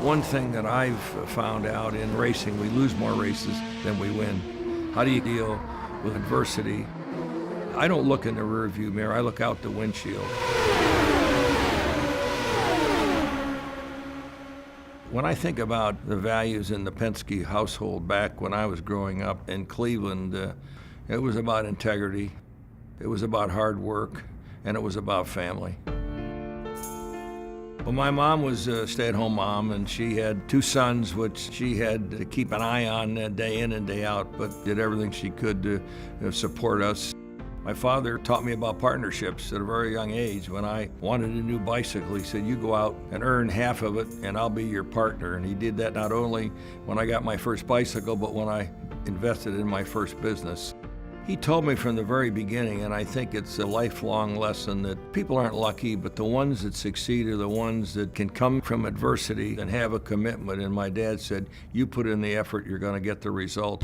One thing that I've found out in racing, we lose more races than we win. How do you deal with adversity? I don't look in the rearview mirror, I look out the windshield. When I think about the values in the Penske household back when I was growing up in Cleveland, it was about integrity, it was about hard work, and it was about family. Well, my mom was a stay-at-home mom, and she had two sons, which she had to keep an eye on day in and day out, but did everything she could to support us. My father taught me about partnerships at a very young age. When I wanted a new bicycle, he said, you go out and earn half of it, and I'll be your partner. And he did that not only when I got my first bicycle, but when I invested in my first business. He told me from the very beginning, and I think it's a lifelong lesson, that people aren't lucky, but the ones that succeed are the ones that can come from adversity and have a commitment. And my dad said, you put in the effort, you're going to get the result.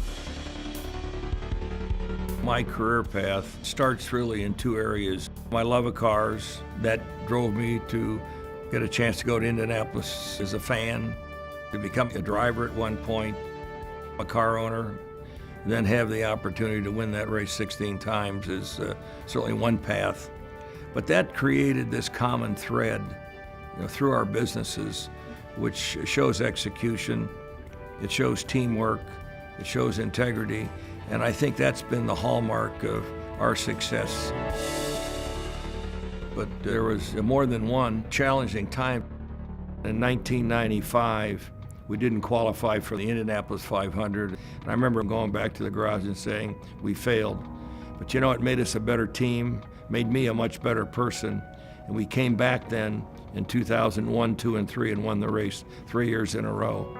My career path starts really in two areas. My love of cars, that drove me to get a chance to go to Indianapolis as a fan, to become a driver at one point, a car owner, then have the opportunity to win that race 16 times is certainly one path. But that created this common thread through our businesses, which shows execution, it shows teamwork, it shows integrity, and I think that's been the hallmark of our success. But there was more than one challenging time. In 1995, we didn't qualify for the Indianapolis 500. And I remember going back to the garage and saying, we failed. But it made us a better team, made me a much better person. And we came back then in 2001, 2, and 3 and won the race 3 years in a row.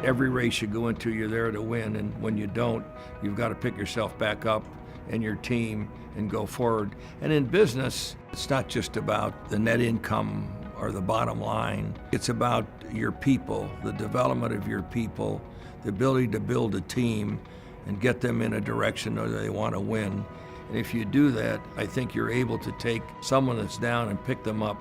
Every race you go into, you're there to win. And when you don't, you've got to pick yourself back up and your team and go forward. And in business, it's not just about the net income or the bottom line. It's about your people, the development of your people, the ability to build a team and get them in a direction where they want to win. And if you do that, I think you're able to take someone that's down and pick them up.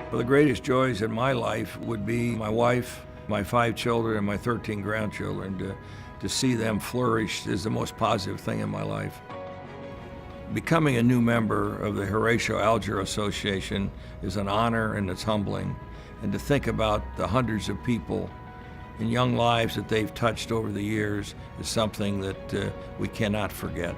Well, the greatest joys in my life would be my wife, my 5 children, and my 13 grandchildren. To see them flourish is the most positive thing in my life. Becoming a new member of the Horatio Alger Association is an honor, and it's humbling. And to think about the hundreds of people and young lives that they've touched over the years is something that we cannot forget.